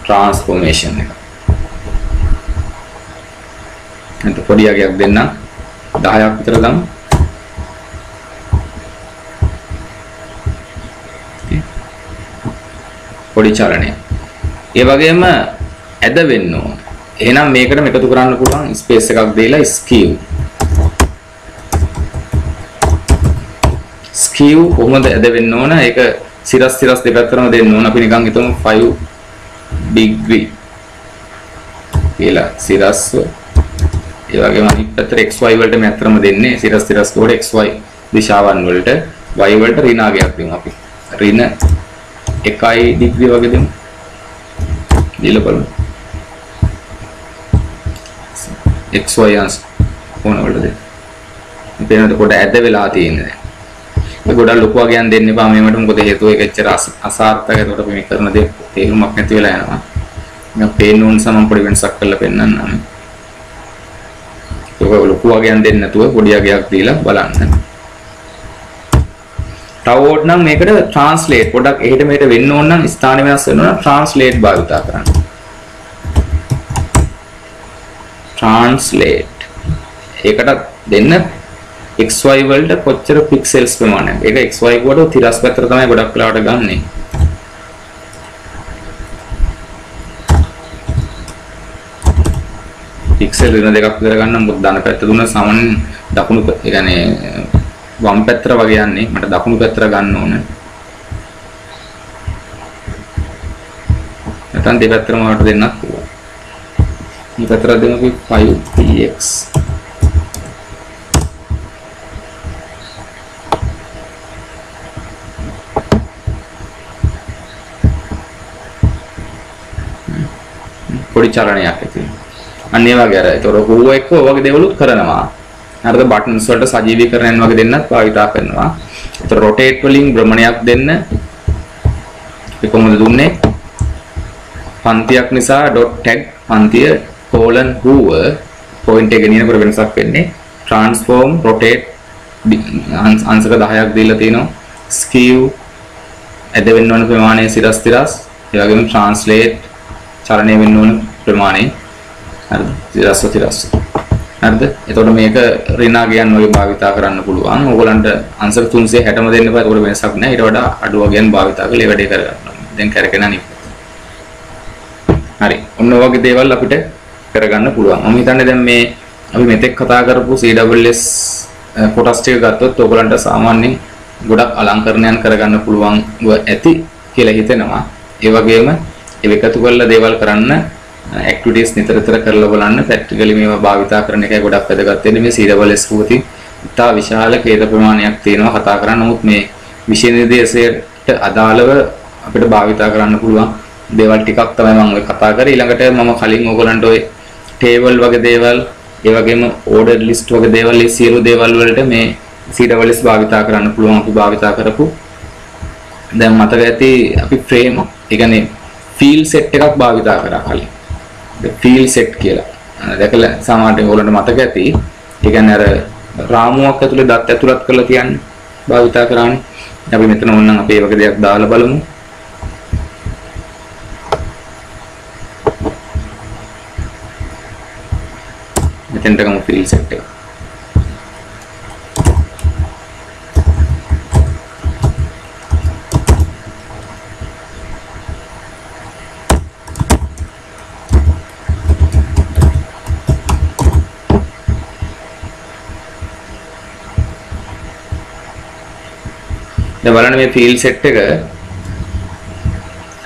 ट्रांसफॉर्मेशन එක. එතකොට පොඩි අගයක් දෙන්න 10ක් විතර ගමු. පොඩි චලනය. ඒ වගේම ඇද වෙන්න ඕන. එහෙනම් මේකට එකතු කරන්න පුළුවන් ස්පේස් එකක් දීලා ස්කිව්. ස්කිව් කොහොමද ඇද වෙන්න ඕන? ඒක සිරස් දෙපැත්තටම දෙන්න ඕන. අපි නිකන් හිතමු 5 ඩිග්‍රී කියලා සිරස්. ඒ වගේම අනිත් පැත්තට xy වලට මේ අතරම දෙන්නේ සිරස් කෝඩ xy දිශාවන් වලට y වලට ඍණාගයක් දෙමු අපි. ඍණ 1 ඩිග්‍රී වගේ දෙමු. දීලා බලමු. xy අංශ කොන වලද දෙන්න. මෙතනද කොට ඇද වෙලා තියෙන්නේ. මේ ගොඩක් ලොකු වගයන් දෙන්න එපා මේවට මොකද හේතුව ඒක එච්චර අසාර්ථක. ඒකට අපි මේ කරන දේ තේරුමක් නැති වෙලා යනවා. මම පේන්න ඕන සමම් පොඩි වෙනසක් කරලා පෙන්නන්නම්. ඒක ලොකු වගයන් දෙන්න නැතුව පොඩි වගයක් දීලා බලන්න. තවෝඩ් නම් මේකට ට්‍රාන්ස්ලේට් පොඩක් එහෙට මෙහෙට වෙන්න ඕන නම් ස්ථාන වෙනස් වෙනවා නම් ට්‍රාන්ස්ලේට් භාවිත කරන්න. ට්‍රාන්ස්ලේට් ඒකට දෙන්න xy වලට කොච්චර පික්සල්ස් ප්‍රමාණයක්. ඒක xy කොට තිරස් පැත්තට තමයි ගොඩක් වෙලාවට ගන්නෙ. පික්සල් වෙන දෙකක් විතර ගන්න මොකද ධන පැත්ත දුන්න සාමාන්‍ය දකුණු ඒ කියන්නේ වම් පැත්තට වගේ යන්නේ. මට දකුණු පැත්තට ගන්න ඕන. නැත්නම් දෙපැත්තටම වලට දෙන්නත් පුළුවන්. මේ පැත්තට දෙමු අපි 5px පොඩි චලනයක් ඇති වෙනවා. අන්න ඒ වගේ අර ඒතොර හුව එක්ක ඔය වගේ දේවලුත් කරනවා. හරිද බටන්ස් වලට සජීවීකරණයන් වගේ දෙන්නත් භාවිතා කරනවා. ඒතොර රොටේට් වලින් භ්‍රමණයක් දෙන්න ඒක කොහොමද දුන්නේ? පන්තියක් නිසා ඩොට් ටැග් පන්තිය කෝලන් හුව පොයින්ට් එක ගෙනියනකොට වෙනසක් වෙන්නේ. ට්‍රාන්ස්ෆෝම් රොටේට් අංශක 10ක් දීලා තිනවා. ස්කිව් ඇද වෙන්න ඕන ප්‍රමාණය සිරස් ඒ වගේම ට්‍රාන්ස්ලේට් චලනය වෙන්න ඕන ප්‍රමාණය හරිද තිරස් හරිද එතකොට මේක ඍණාගයන් වගේ භාවිතා කරන්න පුළුවන් ඕගොල්ලන්ට අංශක 360ම දෙන්න බෑ ඒකට වෙනසක් නැහැ ඊට වඩා අඩු වගයන් භාවිතා කරලා ඒ වැඩේ කරගන්න දැන් කරගෙන අනිත් හරි ඔන්න ඔය වගේ දේවල් අපිට කරගන්න පුළුවන් මම හිතන්නේ දැන් මේ අපි මෙතෙක් කතා කරපු CWS කොටස් ටික ගත්තොත් ඕගොල්ලන්ට සාමාන්‍යයෙන් ගොඩක් අලංකරණයන් කරගන්න පුළුවන් ඇති කියලා හිතෙනවා ඒ වගේම ඒකතු කරලා දේවල් කරන්න ඇක්ටිවිටීස් නිතර කරලා බලන්න ප්‍රැක්ටිකලි මේවා භාවිතා කරන එකයි ගොඩක් වැදගත් වෙන්නේ මේ CWS පුතේ ඉතා විශාල කේද ප්‍රමාණයක් තියෙනවා කතා කරන්න නමුත් මේ විෂය නිර්දේශයට අදාළව අපිට භාවිතා කරන්න පුළුවන් දේවල් ටිකක් තමයි මම ඔය කතා කරේ ඊළඟට මම කලින් ඕගොල්ලන්ට ඔය ටේබල් වගේ දේවල් ඒ වගේම ඕඩර් ලිස්ට් වගේ දේවල් ඒ සියලු දේවල් වලට මේ CWS භාවිතා කරන්න පුළුවන් අපි භාවිතා කරපු දැන් මතක ඇති අපි ෆ්‍රේම් ඒ කියන්නේ ෆීල් සෙට් එකක් භාවිතා කරා කලින්. ෆීල් සෙට් කියලා. දැකලා සාමාන්‍යයෙන් ඕගොල්ලන්ට මතක ඇති. ඒ කියන්නේ අර රාමුවක් ඇතුලේ දත් ඇතුළත් කරලා තියන්නේ භාවිතා කරානේ. අපි මෙතන ඕනනම් අපි මේ වගේ දෙයක් දාලා බලමු. මෙතෙන්ට ගමු ෆීල් සෙට් එක. දැන් බලන්න මේ ෆීල්ඩ් සෙට් එක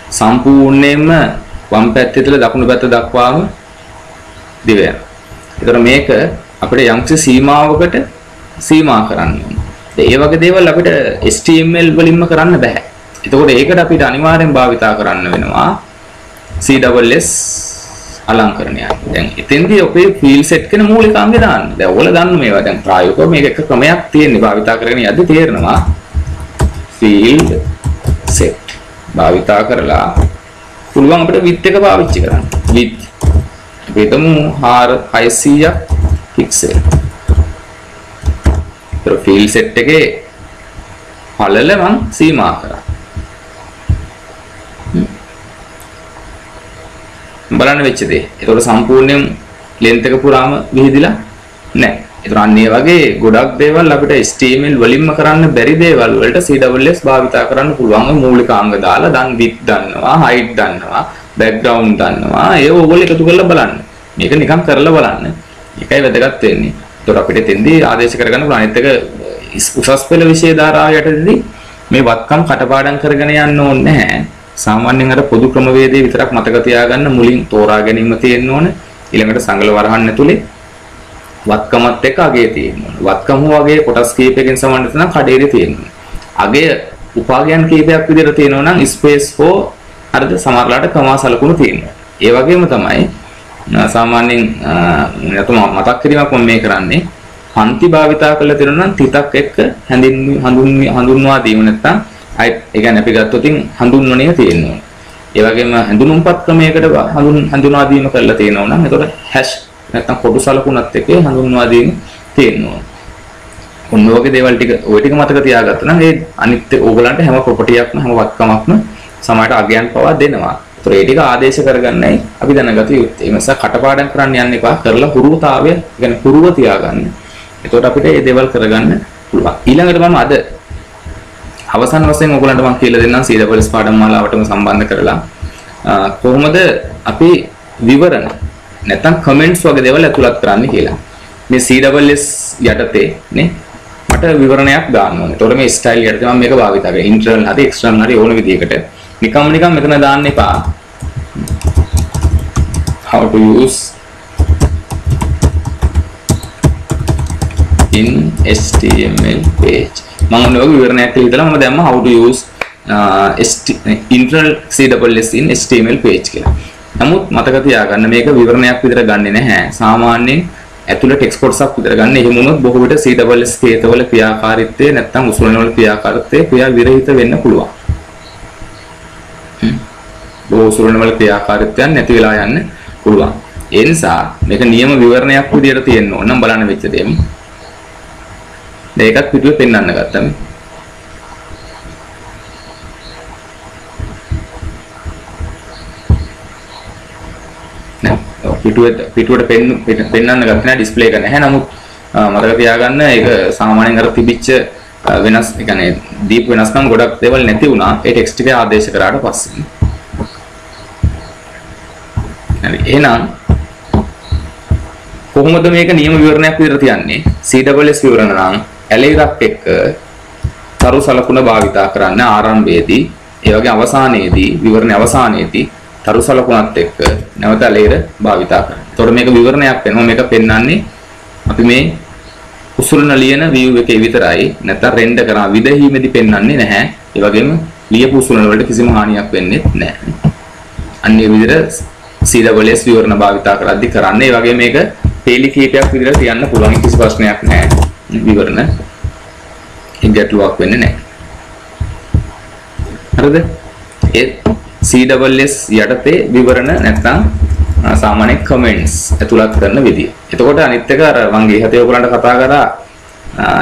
සම්පූර්ණයෙන්ම වම් පැත්තේ ඉඳලා දකුණු පැත්ත දක්වාම දිව යනවා. ඒතර මේක අපිට යම්කිසි සීමාවකට සීමා කරන්න ඕනේ. ඒ වගේ දේවල් අපිට HTML වලින්ම කරන්න බෑ. එතකොට ඒකට අපිට අනිවාර්යෙන් භාවිතා කරන්න වෙනවා CSS අලංකරණය. දැන් එතෙන්දී ඔපේ ෆීල්ඩ් සෙට් කියන මූලිකාංගය දාන්න. දැන් ඔයගොල්ලෝ දන්න මේවා. දැන් ප්‍රායෝගිකව මේක එක ක්‍රමයක් තියෙනවා භාවිතා කරගෙන යද්දි තේරෙනවා. ෆීල්ඩ් සෙට් භාවිතා කරලා පුළුවන් අපිට width එක පාවිච්චි කරන්න. width අපි හිතමු 600ක් පික්සල්. ඒතර ෆීල්ඩ් සෙට් එකේ පළල මම සීමා කරා. බලන්න වෙච්ච දේ. ඒතකොට සම්පූර්ණයෙන් ලෙන්ත් එක පුරාම විහිදිලා නැහැ. ඒතර අන්න ඒ වගේ ගොඩක් දේවල් අපිට HTML වලින්ම කරන්න බැරි දේවල් වලට CSS භාවිතා කරන්න පුළුවන් මූලිකාංග දාලා දැන් width දන්නවා, height දන්නවා, background දන්නවා. ඒක ඕගොල්ලෝ එකතු කරලා බලන්න. මේක නිකන් කරලා බලන්න. ඒකයි වැදගත් වෙන්නේ. ඒතර අපිට තෙන්දී ආදේශ කරගන්න පුළුවන්. අනිත් එක උසස් පෙළ විෂය ධාරාවයටදී මේ වත්කම් කටපාඩම් කරගෙන යන්න ඕනේ නැහැ. සාමාන්‍යයෙන් අර පොදු ක්‍රමවේදයේ විතරක් මතක තියාගන්න මුලින් තෝරා ගැනීම තියෙන්න ඕනේ. ඊළඟට සංගල වරහන් ඇතුලේ වත්කමත් එක්ක අගය තියෙන්න ඕනේ. වත්කම වගේ කොටස් කීපයකින් සමන්විත නම් කඩේරි තියෙන්න ඕනේ. අගය උපාගයන් කීපයක් විදිහට තියෙනවා නම් ස්පේස් for අරද සමහරලාට කමා සලකුණු තියෙනවා. ඒ වගේම තමයි සාමාන්‍යයෙන් නැත්නම් මතක් කිරීමක් මම මේ කරන්නේ පන්ති භාවිතා කරලා තියෙනවා නම් තිතක් එක්ක හඳුන්වා දීම නැත්නම් ඒ කියන්නේ අපි ගත්තොත් හඳුන්වන්නේ තියෙනවා. ඒ වගේම හඳුනුම්පත් ක්‍රමයකට හඳුන්වා දීම කරලා තියෙනවා නම් එතකොට හැෂ් නැත්නම් කොටු සලකුණත් එක්ක හඳුන්වා දීම තියෙනවා. ඔන්න ඔයගේ දේවල් ටික ওই ටික මතක තියාගත්තා නම් ඒ අනිත් ඕගලන්ට හැම ප්‍රොපර්ටියක්ම හැම වත්කමක්ම සමහරට අගයන් පවා දෙනවා. ඒතර ඒ ටික ආදේශ කරගන්නයි අපි දැනගත යුත්තේ. ඒ නිසා කටපාඩම් කරන්න යන්න එපා. කරලා හුරුතාවය කියන්නේ හුරුව තියාගන්න. එතකොට අපිට මේ දේවල් කරගන්න පුළුවන්. ඊළඟට මම අද අවසන් වශයෙන් ඔයගලන්ට මම කියලා දෙන්නම් CSS පාඩම් මාලාවටම සම්බන්ධ කරලා කොහොමද අපි විවරණ නැත්නම් කමෙන්ට්ස් වගේ දේවල් ඇතුළත් කරන්න කියලා. මේ CSS යටතේ නේ මට විවරණයක් දාන්න ඕනේ. ඒතකොට මේ ස්ටයිල් යටතේ මම මේක භාවිත කරනවා. ඉන්ටර්නල් හරි එක්ස්ටර්නල් හරි ඕන විදිහකට. නිකම් මෙතන දාන්න එපා. how to use in HTML page. මම ඔය විවරණයක් කියලා හිතලා මම දැම්ම how to use internal CSS in HTML page කියලා. නමුත් මතක තියාගන්න මේක විවරණයක් විතර ගන්නෙ නැහැ. සාමාන්‍යයෙන් ඇතුළේ ටෙක්ස්ට් කොටසක් විතර ගන්න. එහෙම වුණොත් බොහෝ විට CSS කේතවල ක්‍රියාකාරීත්වය නැත්නම් උසුලනවල ක්‍රියාකාරීත්වය ක්‍රියා විරහිත වෙන්න පුළුවන්. බොහෝ උසුලනවල ක්‍රියාකාරීත්වයන් නැති වෙලා යන්න පුළුවන්. ඒ නිසා මේක නියම විවරණයක් විදියට තියෙන්න ඕන නම් බලන්න වෙච්ච දෙයක්. මේකත් පිටුවේ පෙන්වන්න ගත්තා මේ. පිටුවට පෙන්වන්න ගත්තා නෑ ඩිස්ප්ලේ එක නැහැ. නමුත් මතක තියාගන්න ඒක සාමාන්‍යයෙන් අර තිබිච්ච වෙනස් ඒ කියන්නේ දීප් වෙනස්කම් ගොඩක් දේවල් නැති වුණා ඒ ටෙක්ස්ට් එක ආදේශ කරාට පස්සේ. හරි එහෙනම් කොහොමද මේක නියම විවරණයක් විදිහට තියන්නේ? CSS විවරණ නම් ඇලේරක් එක්ක තරු සලකුණ භාවිතා කරන්න ආරම්භයේදී ඒ වගේ අවසානයේදී විවරණයේ අවසානයේදී තරු සලකුණත් එක්ක නැවත ඇලේර භාවිතා කරන්න. එතකොට මේක විවරණයක් වෙනවා. මේක පෙන්වන්නේ අපි මේ උසුලන ලියන view එකේ විතරයි. නැත්නම් රෙන්ඩර් කරා විදහීමේදී පෙන්වන්නේ නැහැ. ඒ වගේම ලියපු උසුලන වලට කිසිම හානියක් වෙන්නේ නැහැ. අන්නේ විදිහට CSS විවරණ භාවිතා කරද්දී කරන්නේ. ඒ වගේ මේක පේලි කීපයක් විදිහට තියන්න පුළුවන්. කිසි ප්‍රශ්නයක් නැහැ. විවරණ ඉංගට්ලුවක් වෙන්නේ නැහැ. හරිද? ඒ CSS යටතේ විවරණ නැත්නම් සාමාන්‍ය කමෙන්ට්ස් ඇතුළත් කරන විදිය. එතකොට අනිත් එක අර මම ගිහතේ ඔයගලන්ට කතා කරා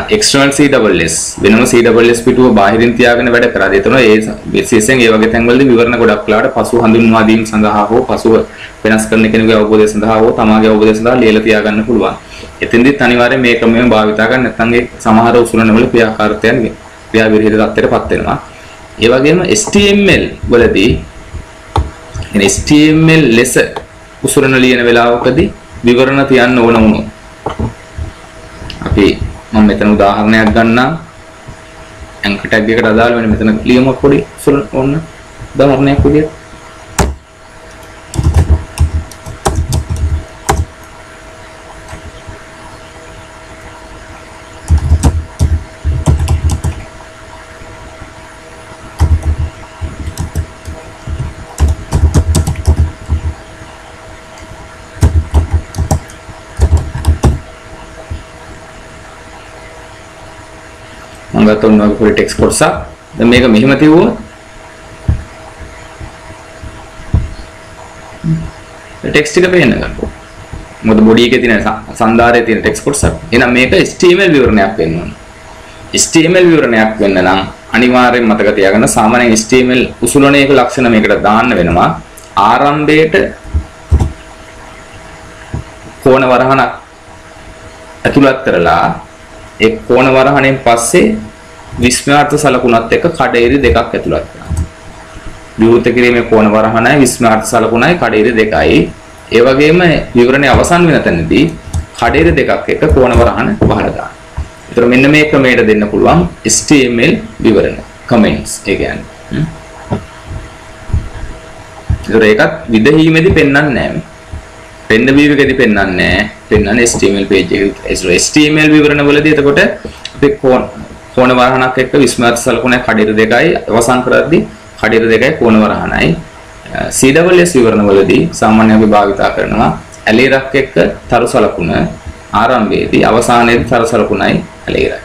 external CSS වෙනම CSS පිටුව බාහිරින් තියාගෙන වැඩ කරා. ඒ තමයි ඒ විශේෂයෙන් ඒ වගේ තැන්වලදී විවරණ ගොඩක් වෙලාවට පසු හඳුන්වා දීම සඳහා හෝ පසුව වෙනස් කරන කෙනෙකුගේ අවබෝධය සඳහා හෝ තමාගේ අවබෝධය සඳහා ලියලා තියාගන්න පුළුවන්. එතෙන්දිත් අනිවාර්යයෙන් මේ ක්‍රමයෙන් භාවිතා කරන්න නැත්නම් ඒ සමහර උසුලන වල ක්‍රියාකාරීත්වයන් ක්‍රියා විරහිත තත්ත්වයටපත් වෙනවා. ඒ වගේම HTML වලදී HTML ලෙස උසුලන ලියන වෙලාවකදී විවරණ තියන්න ඕන වුණොත් අපි මම මෙතන උදාහරණයක් ගන්නම්. anchor tag එකට අදාළ වෙන මෙතන ලියමු පොඩි ඕන්න උදාහරණයක් විදියට මම ගත්තා ඔන්න ඔය ටෙක්ස්ට් කොටසක්. දැන් මේක මෙහෙම තියුවොත් ටෙක්ස්ට් එක පේන්න ගන්නවා. මොකද බොඩි එකේ තියෙන සන්දාරයේ තියෙන ටෙක්ස්ට් කොටසක්. එහෙනම් මේක HTML විවරණයක් වෙන්න ඕන. HTML විවරණයක් වෙන්න නම් අනිවාර්යෙන් මතක තියාගන්න සාමාන්‍යයෙන් HTML උසුලණයක ලක්ෂණ මේකට දාන්න වෙනවා. ආරම්භයේට කෝණ වරහණක් ඇතුළත් කරලා ඒ කෝණ වරහණෙන් පස්සේ විස්මයාර්ථ සලකුණත් එක්ක කඩේරි දෙකක් ඇතුළත් කරනවා. විවෘත කිරීමේ කෝණ වරහණයි විස්මයාර්ථ සලකුණයි කඩේරි දෙකයි. ඒ වගේම විවරණයේ අවසන් වෙන තැනදී කඩේරි දෙකක් එක්ක කෝණ වරහණ වහලා දාන්න. ඒතර මෙන්න මේ ක්‍රමයට දෙන්න පුළුවන් HTML විවරණ comments ඒ කියන්නේ. ඒතර ඒකත් විදහීමේදී පෙන්වන්නේ නැහැ. පෙන්න වීවකදී පෙන්වන්නේ නැහැ. පෙන්වන්නේ HTML page එකේ. HTML විවරණ වලදී එතකොට අපි කෝණ වරහණක් එක්ක විස්මයාර්ථ සලකුණේ කඩේර දෙකයි අවසන් කරද්දී කඩේර දෙකයි කෝණ වරහණයි. CWS විවරණ වලදී සාමාන්‍යයෙන් අපි භාවිතා කරනවා ඇලේරක් එක්ක තරු සලකුණ ආරම්භයේදී අවසානයේදී තරු සලකුණයි ඇලේරයි.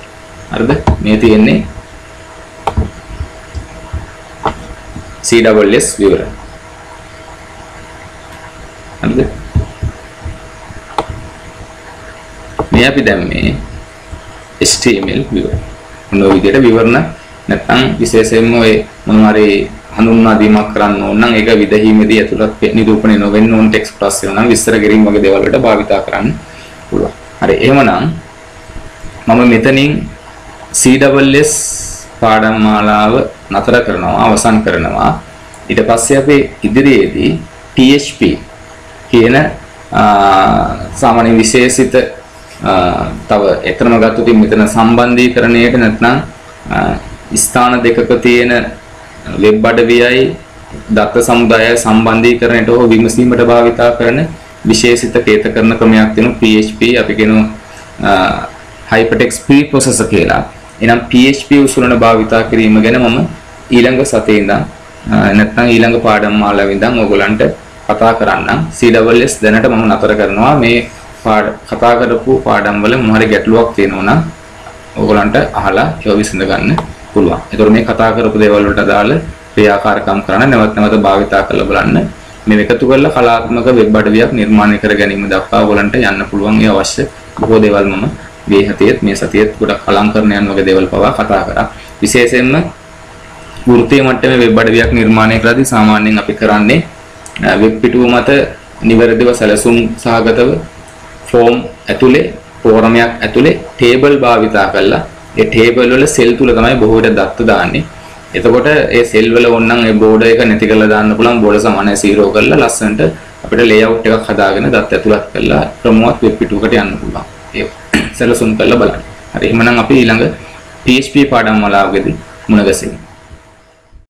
හරිද? මේ තියෙන්නේ CWS විවරණ. හරිද? මේ අපි දැන් මේ HTML විවරණ. මොන විදිහට විවරණ නැත්නම් විශේෂයෙන්ම ඔය මොනවාරි හඳුන්වා දීමක් කරන්න ඕන නම් ඒක විදහීමේදී ඇතුළත් නිරූපණය නොවෙන්න ඕන ටෙක්ස්ට් ප්ලස් වෙනවා නම් විස්තර කිරීම වගේ දේවල් වලට භාවිතා කරන්න පුළුවන්. හරි එහෙමනම් මම මෙතනින් CWS පාඩම් මාලාව නතර කරනවා අවසන් කරනවා. ඊට පස්සේ අපි ඉදිරියේදී PHP කියන සාමාන්‍ය විශේෂිත තව එතරම් ගත්තොත් මෙතන සම්බන්ධීකරණයට නැත්නම් ස්ථාන දෙකක තියෙන වෙබ් අඩවියයි දත්ත සමුදායයි සම්බන්ධීකරණයට හෝ විමසීමට භාවිතා කරන විශේෂිත කේතකරණ ක්‍රමයක් තියෙනවා PHP අපි කියනවා hypertext preprocessor කියලා. එහෙනම් PHP උසුලන භාවිතා කිරීම ගැන මම ඊළඟ සතියේ ඉඳන් නැත්නම් ඊළඟ පාඩම් මාලාවේ ඉඳන් ඔයගලන්ට කතා කරන්නම්. CWS දැනට මම නතර කරනවා මේ කතා කරපු පාඩම් වල මොන හරි ගැටලුවක් තියෙනවා නම් ඔයගලන්ට අහලා ඒව විසඳ ගන්න පුළුවන්. ඒතකොට මේ කතා කරපු දේවල් වලට අදාළ ක්‍රියාකාරකම් කරන්න නැවත නැවත භාවිතා කරලා බලන්න. මේ එකතු කරලා කලාත්මක වෙබ් අඩවියක් නිර්මාණය කර ගැනීම දක්වා ඔයගලන්ට යන්න පුළුවන්. ඒ අවශ්‍ය බොහෝ දේවල් මම මේ හතියෙත් මේ සතියෙත් ගොඩක් අලංකරණයන් වගේ දේවල් පවා කතා කරා. විශේෂයෙන්ම වෘත්තීය මට්ටමේ වෙබ් අඩවියක් නිර්මාණය කරද්දී සාමාන්‍යයෙන් අපි කරන්නේ වෙබ් පිටුව මත නිවැරදිව සැලසුම් සහගතව ෆෝම් ඇතුලේ ෆෝරමයක් ඇතුලේ ටේබල් භාවිතා කරලා ඒ ටේබල් වල සෙල් තුල තමයි බොහෝ විට දත්ත දාන්නේ. එතකොට ඒ සෙල් වල ඕනනම් ඒ බෝඩර් එක නැති කරලා දාන්න පුළුවන්. බෝඩර් සමානයි 0 කරලා ලස්සනට අපිට ලේඅවුට් එකක් හදාගෙන දත්ත ඇතුළත් කරලා ක්‍රමවත් වෙබ් පිටුවකට යන්න පුළුවන්. ඒක සැලසුම් කරලා බලන්න. හරි එහෙනම් අපි ඊළඟ PHP පාඩම් වලාගෙදී මුණ ගැසෙමු.